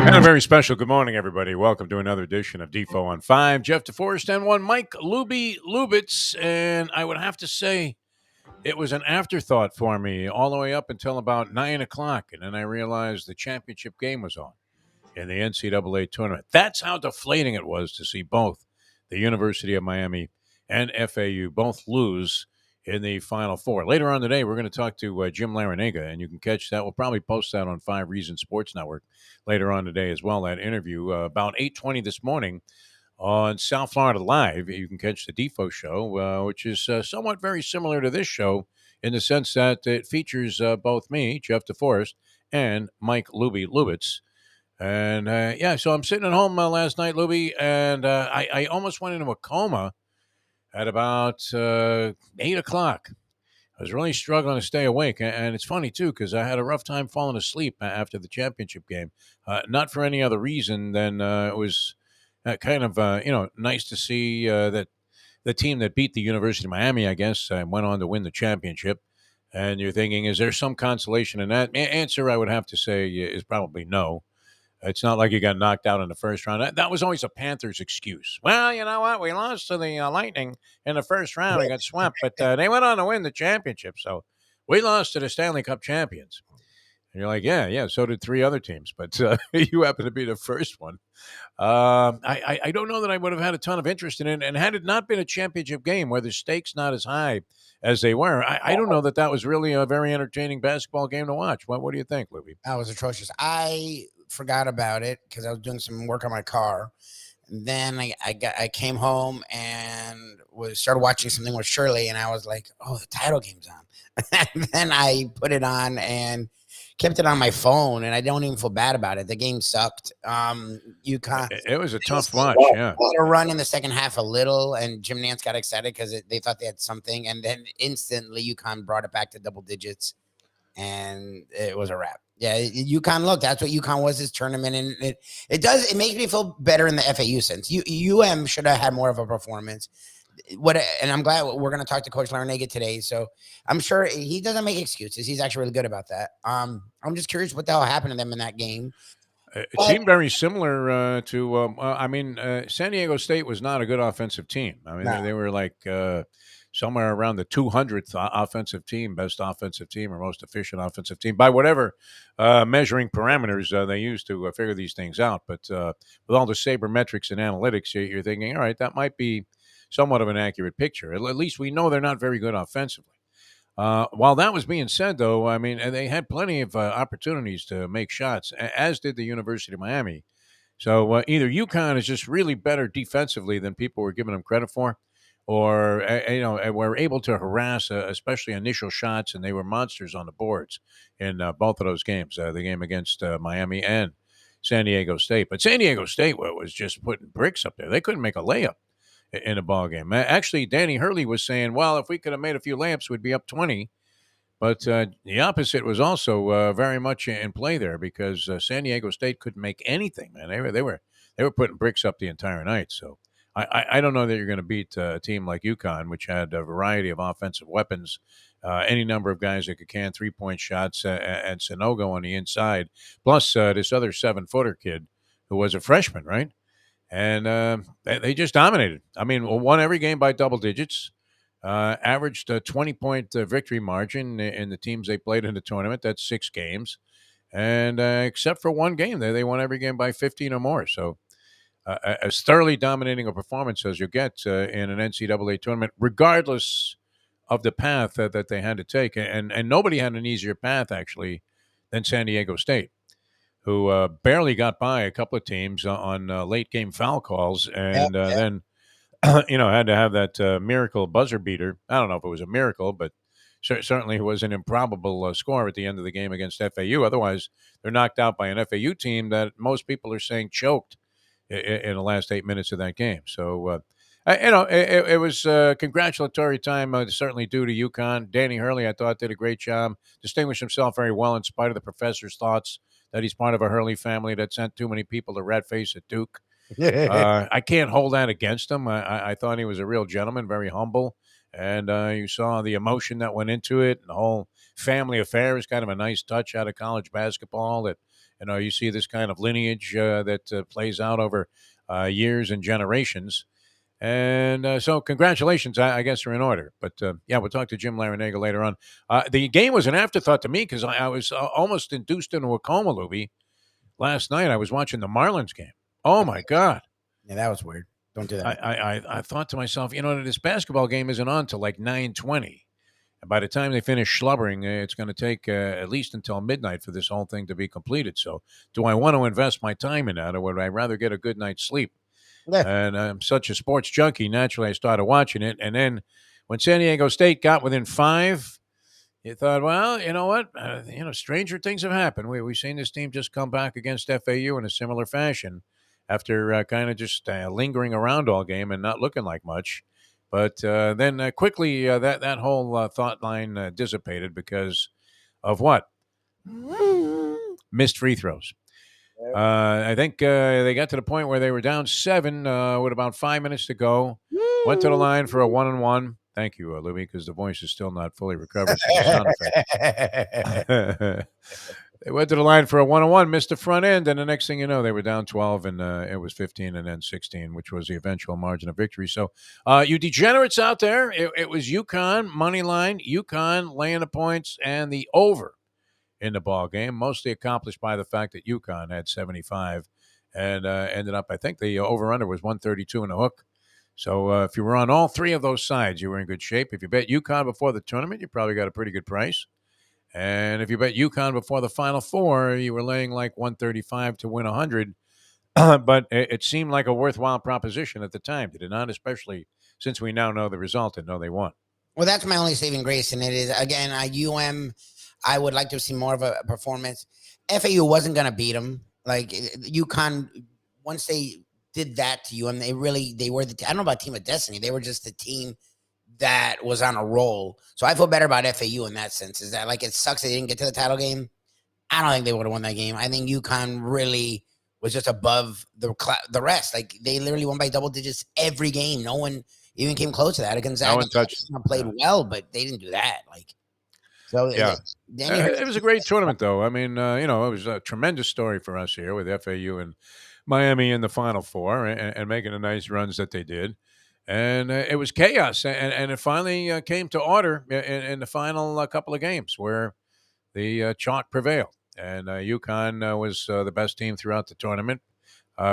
And a very special good morning, everybody. Welcome to another edition of Defo on 5. Jeff DeForest and one Mike Lubitz. And I would have to say it was an afterthought for me all the way up until about 9 o'clock. And then I realized the championship game was on in the NCAA tournament. That's how deflating it was to see both the University of Miami and FAU both lose in the Final Four. Later on today, we're going to talk to Jim Larinaga, and you can catch that. We'll probably post that on 5 Reasons Sports Network later on today as well, that interview. About 8:20 this morning on South Florida Live, you can catch the Defo show, which is somewhat very similar to this show in the sense that it features both me, Jeff DeForest, and Mike Lubitz. And so I'm sitting at home last night, Lubie, and I almost went into a coma at about 8 o'clock. I was really struggling to stay awake. And it's funny, too, because I had a rough time falling asleep after the championship game. Not for any other reason than it was kind of, nice to see that the team that beat the University of Miami, I guess, went on to win the championship. And you're thinking, is there some consolation in that? Answer, I would have to say, is probably no. It's not like you got knocked out in the first round. That was always a Panthers excuse. Well, you know what? We lost to the Lightning in the first round. We got swept, but they went on to win the championship. So we lost to the Stanley Cup champions. And you're like, yeah, so did 3 other teams, but you happen to be the first one. I don't know that I would have had a ton of interest in it. And had it not been a championship game where the stakes not as high as they were, I don't know that was really a very entertaining basketball game to watch. What do you think, Louie? That was atrocious. I forgot about it because I was doing some work on my car. And then I came home and started watching something with Shirley, and I was like, "Oh, the title game's on." And then I put it on and kept it on my phone, and I don't even feel bad about it. The game sucked. UConn. It was a tough watch. Yeah, a run in the second half a little, and Jim Nance got excited because they thought they had something, and then instantly UConn brought it back to double digits, and it was a wrap. Yeah, UConn. Look, that's what UConn was this tournament, and it makes me feel better in the FAU sense. UM should have had more of a performance. And I'm glad we're going to talk to Coach Larinaga today. So I'm sure he doesn't make excuses. He's actually really good about that. I'm just curious what the hell happened to them in that game. It seemed very similar to. San Diego State was not a good offensive team. I mean, No. they were like somewhere around the 200th offensive team, best offensive team, or most efficient offensive team by whatever measuring parameters they use to figure these things out. But with all the sabermetrics and analytics, you're thinking, all right, that might be somewhat of an accurate picture. At least we know they're not very good offensively. While that was being said, though, I mean, they had plenty of opportunities to make shots, as did the University of Miami. So either UConn is just really better defensively than people were giving them credit for, or were able to harass, especially initial shots, and they were monsters on the boards in both of those games, the game against Miami and San Diego State. But San Diego State was just putting bricks up there. They couldn't make a layup in a ball game. Actually, Danny Hurley was saying, well, if we could have made a few layups, we'd be up 20. But the opposite was also very much in play there because San Diego State couldn't make anything, man. They were putting bricks up the entire night. So I don't know that you're going to beat a team like UConn, which had a variety of offensive weapons, any number of guys that could can 3-point shots, and Sanogo on the inside, plus this other 7-footer kid who was a freshman, right? And they just dominated. I mean, won every game by double digits, averaged a 20-point victory margin in the teams they played in the tournament. That's 6 games. And except for one game, they won every game by 15 or more. So as thoroughly dominating a performance as you get in an NCAA tournament, regardless of the path that they had to take. And nobody had an easier path, actually, than San Diego State, who barely got by a couple of teams on late game foul calls, and then had to have that miracle buzzer beater. I don't know if it was a miracle, but certainly it was an improbable score at the end of the game against FAU. Otherwise, they're knocked out by an FAU team that most people are saying choked in the last 8 minutes of that game. So. It was congratulatory time, certainly due to UConn. Danny Hurley, I thought, did a great job, distinguished himself very well in spite of the professor's thoughts that he's part of a Hurley family that sent too many people to rat face at Duke. I can't hold that against him. I thought he was a real gentleman, very humble, and you saw the emotion that went into it, and the whole family affair is kind of a nice touch out of college basketball. That you see this kind of lineage that plays out over years and generations. And so, congratulations, I guess, are in order. But yeah, we'll talk to Jim Larinaga later on. The game was an afterthought to me because I was almost induced into a coma, Lubie. Last night, I was watching the Marlins game. Oh my God! Yeah, that was weird. Don't do that. I thought to myself, this basketball game isn't on till like 9:20. And by the time they finish slubbering, it's going to take at least until midnight for this whole thing to be completed. So, do I want to invest my time in that, or would I rather get a good night's sleep? Yeah. And I'm such a sports junkie. Naturally, I started watching it. And then when San Diego State got within 5, you thought, well, you know what? Stranger things have happened. We've seen this team just come back against FAU in a similar fashion after kind of just lingering around all game and not looking like much. But then quickly that whole thought line dissipated because of what? Missed free throws. I think they got to the point where they were down 7 with about 5 minutes to go. Went to the line for a 1-on-1. Thank you, Lubie, because the voice is still not fully recovered from the sound effect. They went to the line for a 1-on-1, missed the front end, and the next thing you know, they were down 12, and it was 15 and then 16, which was the eventual margin of victory. So, you degenerates out there, it was UConn, money line, UConn laying the points, and the over in the ball game, mostly accomplished by the fact that UConn had 75 and ended up, I think the over-under was 132 in the hook. So if you were on all three of those sides, you were in good shape. If you bet UConn before the tournament, you probably got a pretty good price. And if you bet UConn before the Final Four, you were laying like 135 to win 100. But it seemed like a worthwhile proposition at the time, did it not? Especially since we now know the result and know they won. Well, that's my only saving grace, and it is again I would like to see more of a performance. FAU wasn't going to beat them. Like UConn, once they did that to UM, they were I don't know about team of destiny. They were just the team that was on a roll. So I feel better about FAU in that sense. Is that like it sucks they didn't get to the title game? I don't think they would have won that game. I think UConn really was just above the rest. Like they literally won by double digits every game. No one even came close to that. Gonzaga No one touched. Played well, but they didn't do that. Like so, yeah. It was a great tournament, though. I mean, it was a tremendous story for us here with FAU and Miami in the Final Four and making the nice runs that they did. And it was chaos, and it finally came to order in the final couple of games where the chalk prevailed. And UConn was the best team throughout the tournament,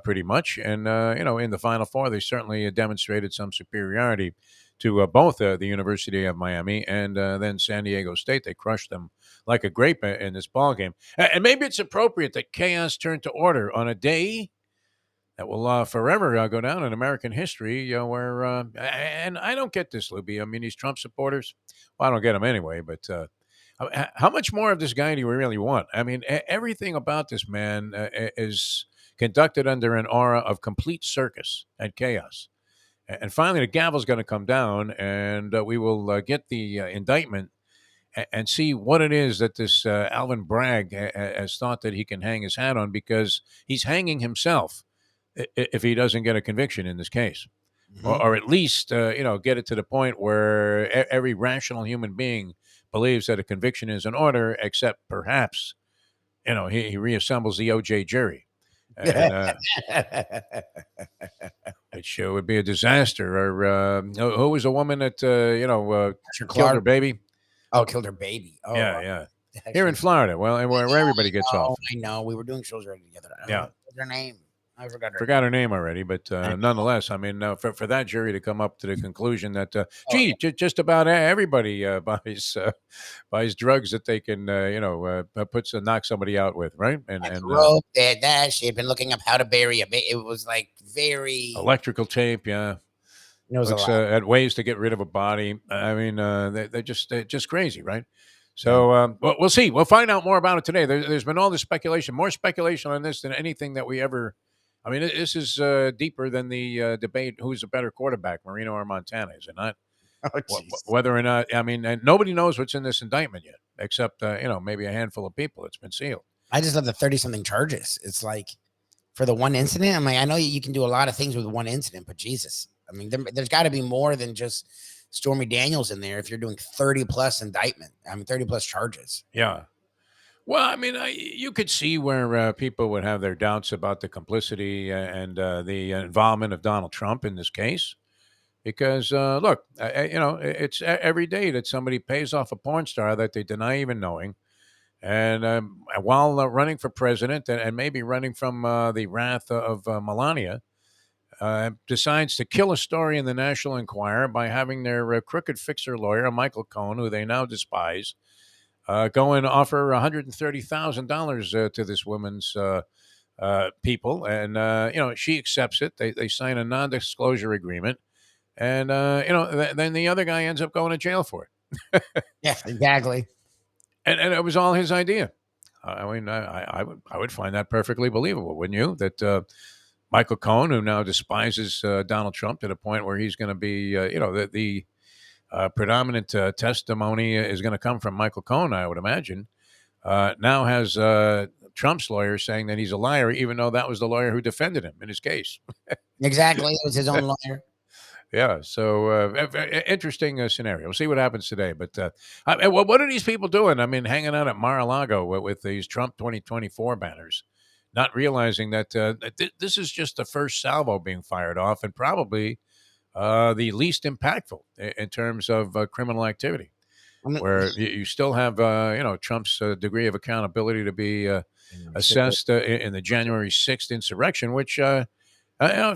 pretty much. And, in the Final Four, they certainly demonstrated some superiority to both the University of Miami and then San Diego State. They crushed them like a grape in this ball game. And maybe it's appropriate that chaos turned to order on a day that will forever go down in American history, where and I don't get this, Lubie. I mean, these Trump supporters, well, I don't get them anyway, but how much more of this guy do you really want? I mean, everything about this man is conducted under an aura of complete circus and chaos. And finally, the gavel's going to come down, and we will get the indictment and see what it is that this Alvin Bragg has thought that he can hang his hat on, because he's hanging himself if he doesn't get a conviction in this case. Mm-hmm. Or at least, get it to the point where every rational human being believes that a conviction is in order, except perhaps, he reassembles the OJ jury. And, which would be a disaster. Or who was a woman that killed her baby? Oh, killed her baby. Oh, yeah. Here in Florida, well, and where everybody gets off. I know. We were doing shows already together. What's her name? I forgot her name already, but nonetheless, I mean, for that jury to come up to the conclusion that, just about everybody buys drugs that they can, knock somebody out with, right? And that she had been looking up how to bury a baby. It was like very electrical tape, yeah. It was at ways to get rid of a body. I mean, they're just crazy, right? So we'll see. We'll find out more about it today. There's been all this speculation, more speculation on this than anything that we ever. I mean, this is deeper than the debate who's a better quarterback, Marino or Montana, is it not? Whether or not, I mean, and nobody knows what's in this indictment yet, except maybe a handful of people. It's been sealed. I just love the 30-something charges. It's like for the one incident. I mean, I know you can do a lot of things with one incident, but Jesus, I mean, there's got to be more than just Stormy Daniels in there if you're doing 30 plus indictment. I mean, 30 plus charges. Yeah. Well, I mean, you could see where people would have their doubts about the complicity and the involvement of Donald Trump in this case. Because look, it's every day that somebody pays off a porn star that they deny even knowing, and while running for president and maybe running from the wrath of Melania, decides to kill a story in the National Enquirer by having their crooked fixer lawyer, Michael Cohen, who they now despise, go and offer $130,000 to this woman's people, and she accepts it. They sign a non-disclosure agreement, and then the other guy ends up going to jail for it. Yeah, exactly. And it was all his idea. I mean, I would find that perfectly believable, wouldn't you? That Michael Cohen, who now despises Donald Trump to the point where he's going to be, the predominant testimony is going to come from Michael Cohen, I would imagine. Now has Trump's lawyer saying that he's a liar, even though that was the lawyer who defended him in his case. Exactly. It was his own lawyer. Yeah, so interesting scenario. We'll see what happens today. But what are these people doing? I mean, hanging out at Mar-a-Lago with these Trump 2024 banners, not realizing that this is just the first salvo being fired off, and probably the least impactful in terms of criminal activity, I mean, where you still have Trump's degree of accountability to be assessed in the January 6th insurrection, which.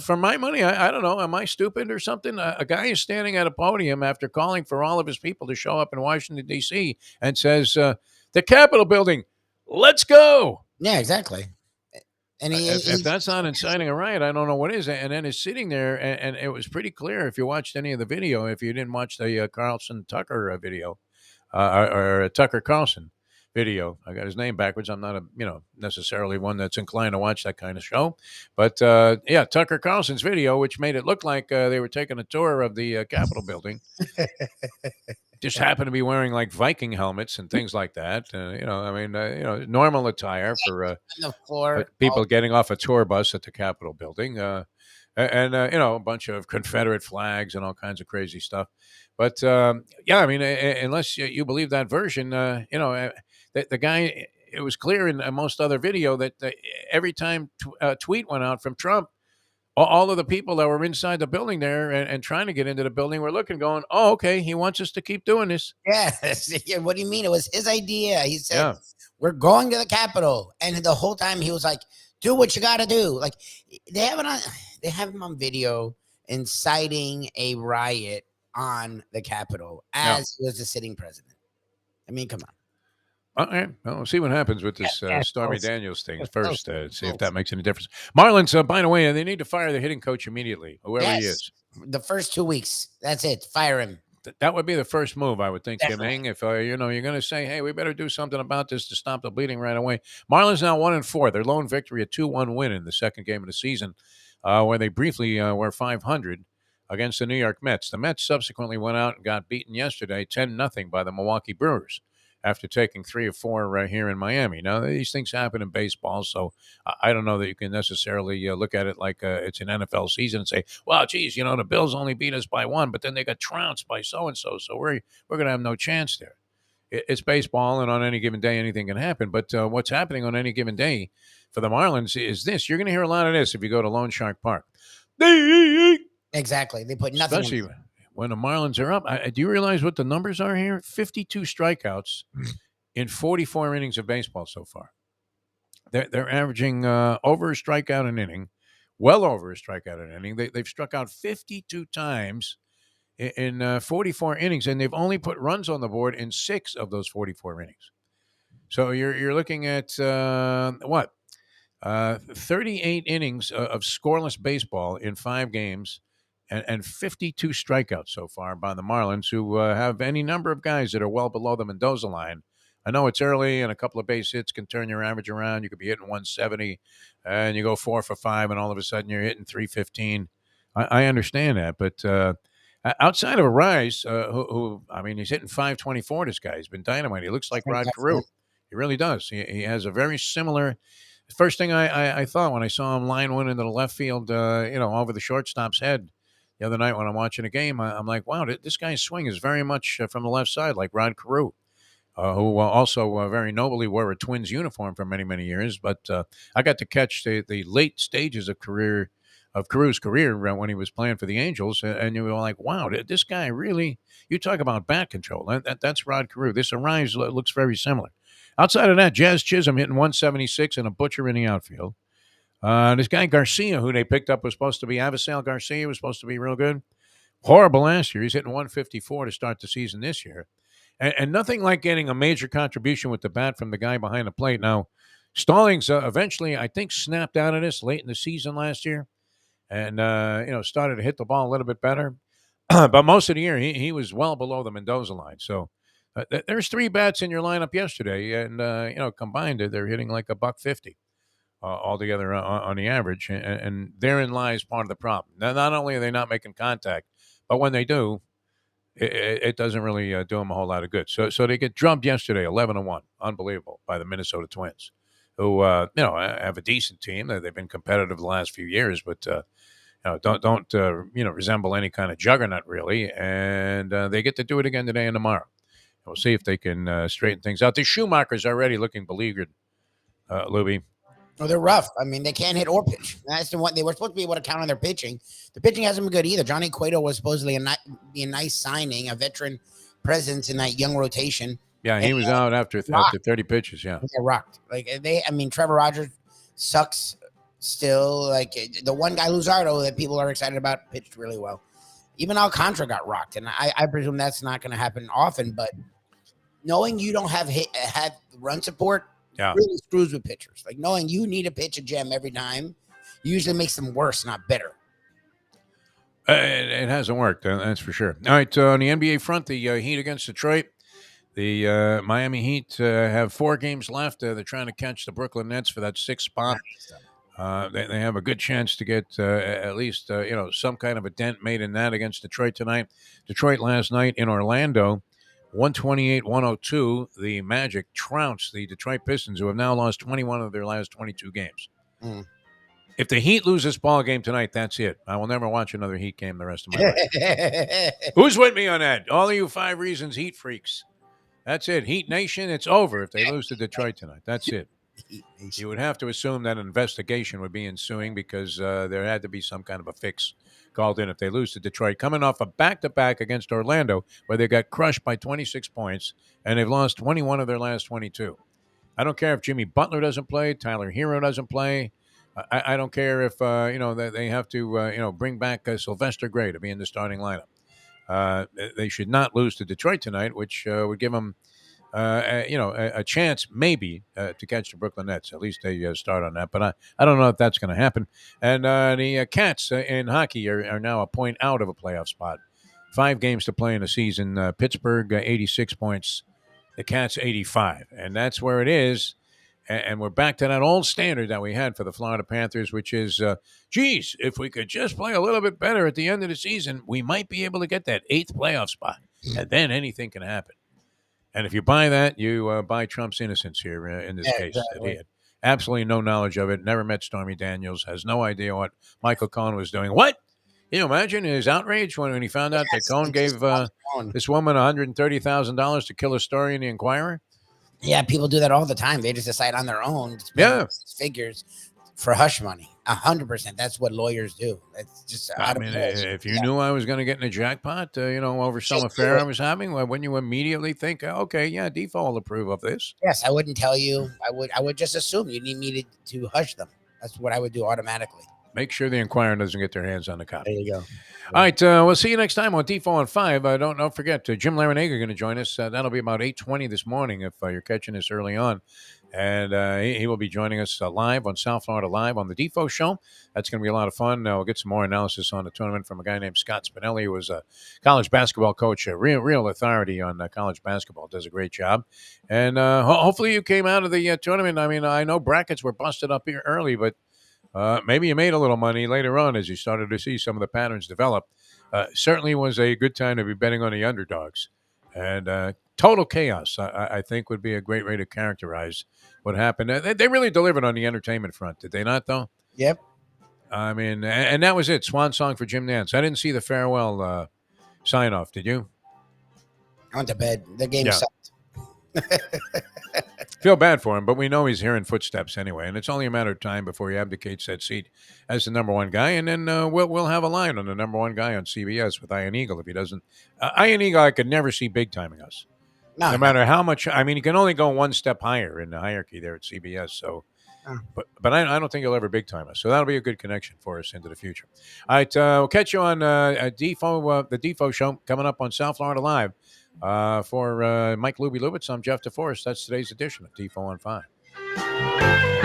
For my money, I don't know. Am I stupid or something? A guy is standing at a podium after calling for all of his people to show up in Washington, D.C. and says, the Capitol building, let's go. yeah, exactly. And If that's not inciting a riot, I don't know what is. And then is sitting there, and it was pretty clear if you watched any of the video, if you didn't watch the Carlson Tucker video, or Tucker Carlson video. I got his name backwards. I'm not necessarily one that's inclined to watch that kind of show, but Tucker Carlson's video, which made it look like they were taking a tour of the Capitol building, just happened to be wearing like Viking helmets and things like that. Normal attire for the floor. people getting off a tour bus at the Capitol building. And a bunch of Confederate flags and all kinds of crazy stuff. But unless you believe that version, the guy, it was clear in most other video that every time a tweet went out from Trump, all of the people that were inside the building there and trying to get into the building were looking, going, "Oh, okay, he wants us to keep doing this." Yes. Yeah, what do you mean? It was his idea. He said, Yeah. "We're going to the Capitol," and the whole time he was like, "Do what you got to do." Like they have him on video inciting a riot on the Capitol as he was the sitting president. I mean, come on. All right. Well, we'll see what happens with this Stormy close. Daniels thing It's first. close. See if that makes any difference. Marlins, by the way, they need to fire the hitting coach immediately, whoever he is. The first 2 weeks. That's it. Fire him. That would be the first move, I would think, Kim Definitely. Ing. If you're going to say, "Hey, we better do something about this to stop the bleeding right away." Marlins now 1-4. Their lone victory, a 2-1 win in the second game of the season, where they briefly were 500 against the New York Mets. The Mets subsequently went out and got beaten yesterday 10-0 by the Milwaukee Brewers after taking 3 of 4 right here in Miami. Now, these things happen in baseball, so I don't know that you can necessarily look at it like it's an NFL season and say, "Well, geez, the Bills only beat us by 1, but then they got trounced by so-and-so, so we're going to have no chance there." It's baseball, and on any given day, anything can happen. But what's happening on any given day for the Marlins is this. You're going to hear a lot of this if you go to Lone Shark Park. Exactly. They put nothing Especially in. when the Marlins are up. Do you realize what the numbers are here? 52 strikeouts in 44 innings of baseball so far. They're averaging over a strikeout an inning, well over a strikeout an inning. They've struck out 52 times in 44 innings, and they've only put runs on the board in 6 of those 44 innings. So you're looking at 38 innings of scoreless baseball in 5 games, and 52 strikeouts so far by the Marlins, who have any number of guys that are well below the Mendoza line. I know it's early, and a couple of base hits can turn your average around. You could be hitting 170, and you go 4 for 5, and all of a sudden you're hitting 315. I understand that, but outside of a Rise, he's hitting 524. This guy, he's been dynamite. He looks like Rod Carew. He really does. He has a very similar. First thing I thought when I saw him line one into the left field, over the shortstop's head, the other night when I'm watching a game. I'm like, wow, this guy's swing is very much from the left side, like Rod Carew, who also very nobly wore a Twins uniform for many, many years. But I got to catch the late stages of Carew's career when he was playing for the Angels, and you were like, wow, this guy really. You talk about bat control. That's Rod Carew. This Arise looks very similar. Outside of that, Jazz Chisholm hitting 176 and a butcher in the outfield. This guy Garcia, who they picked up, was supposed to be Avisail Garcia, was supposed to be real good. Horrible last year. He's hitting 154 to start the season this year. And nothing like getting a major contribution with the bat from the guy behind the plate. Now, Stallings eventually, I think, snapped out of this late in the season last year and, started to hit the ball a little bit better. But most of the year, he was well below the Mendoza line. So there's three bats in your lineup yesterday. And, combined, they're hitting like a $150 altogether on the average. And therein lies part of the problem. Now, not only are they not making contact, but when they do, it doesn't really do them a whole lot of good. So they get drubbed yesterday, 11-1, unbelievable, by the Minnesota Twins, who have a decent team. They've been competitive the last few years, but don't resemble any kind of juggernaut really. And they get to do it again today and tomorrow. We'll see if they can straighten things out. The Schumacher's already looking beleaguered, Lubie. Oh, they're rough. I mean, they can't hit or pitch. That's the one they were supposed to be able to count on their pitching. The pitching hasn't been good either. Johnny Cueto was supposedly a nice signing, a veteran presence in that young rotation. Yeah, he was out after 30 pitches. Yeah, they rocked. Trevor Rogers sucks still. Like the one guy Luzardo that people are excited about pitched really well. Even Alcantara got rocked, and I presume that's not going to happen often. But knowing you don't have run support. Yeah. Really screws with pitchers. Like knowing you need to pitch a gem every time usually makes them worse, not better. It hasn't worked, that's for sure. All right, on the NBA front, the Heat against Detroit. The Miami Heat have 4 games left. They're trying to catch the Brooklyn Nets for that 6th spot. They have a good chance to get at least some kind of a dent made in that against Detroit tonight. Detroit last night in Orlando. 128-102, the Magic trounced the Detroit Pistons, who have now lost 21 of their last 22 games. If the Heat lose this ball game tonight, that's it. I will never watch another Heat game the rest of my life. Who's with me on that? All of you 5 Reasons Heat freaks. That's it. Heat Nation, it's over if they lose to Detroit tonight. That's it. You would have to assume that an investigation would be ensuing because there had to be some kind of a fix called in if they lose to Detroit, coming off a back-to-back against Orlando where they got crushed by 26 points, and they've lost 21 of their last 22. I don't care if Jimmy Butler doesn't play, Tyler Hero doesn't play. I don't care if they have to bring back Sylvester Gray to be in the starting lineup. They should not lose to Detroit tonight, which would give them a chance maybe to catch the Brooklyn Nets. At least they start on that. But I don't know if that's going to happen. And the Cats in hockey are now a point out of a playoff spot. 5 games to play in the season. Pittsburgh, 86 points. The Cats, 85. And that's where it is. And we're back to that old standard that we had for the Florida Panthers, which is, if we could just play a little bit better at the end of the season, we might be able to get that 8th playoff spot. And then anything can happen. And if you buy that, you buy Trump's innocence here in this case. Exactly. That he had absolutely no knowledge of it, never met Stormy Daniels, has no idea what Michael Cohen was doing. What? You imagine his outrage when he found out that Cohen gave this woman $130,000 to kill a story in the Inquirer? Yeah, people do that all the time. They just decide on their own. Figures for hush money. 100%. That's what lawyers do. That's just. If you knew I was going to get in a jackpot, over some affair I was having, wouldn't you immediately think, okay, Defo will approve of this? Yes, I wouldn't tell you. I would just assume you need me to hush them. That's what I would do automatically. Make sure the Inquirer doesn't get their hands on the copy. There you go. All right, we'll see you next time on Defo on 5. Don't forget, Jim Larinaga going to join us. That'll be about 8:20 this morning if you're catching this early on. And he will be joining us live on South Florida Live on the Defo Show. That's going to be a lot of fun. We'll get some more analysis on the tournament from a guy named Scott Spinelli, who was a college basketball coach, a real authority on college basketball. Does a great job. And hopefully you came out of the tournament. I mean, I know brackets were busted up here early, but maybe you made a little money later on as you started to see some of the patterns develop. Certainly was a good time to be betting on the underdogs. And total chaos, I think, would be a great way to characterize what happened. They really delivered on the entertainment front, did they not, though? Yep. I mean, and that was it. Swan song for Jim Nance. I didn't see the farewell sign off. Did you? I went to bed. The game Yeah. sucked. Feel bad for him, but we know he's hearing footsteps anyway, and it's only a matter of time before he abdicates that seat as the number one guy, and then we'll have a line on the number one guy on CBS with Ian Eagle if he doesn't. Ian Eagle, I could never see big timing us, No, no matter how much. I mean, he can only go one step higher in the hierarchy there at CBS. So, no. but I don't think he'll ever big time us. So that'll be a good connection for us into the future. All right, we'll catch you on the Defo show coming up on South Florida Live. For Mike Lubie Lubitz, I'm Jeff DeForest. That's today's edition of Defo on 5.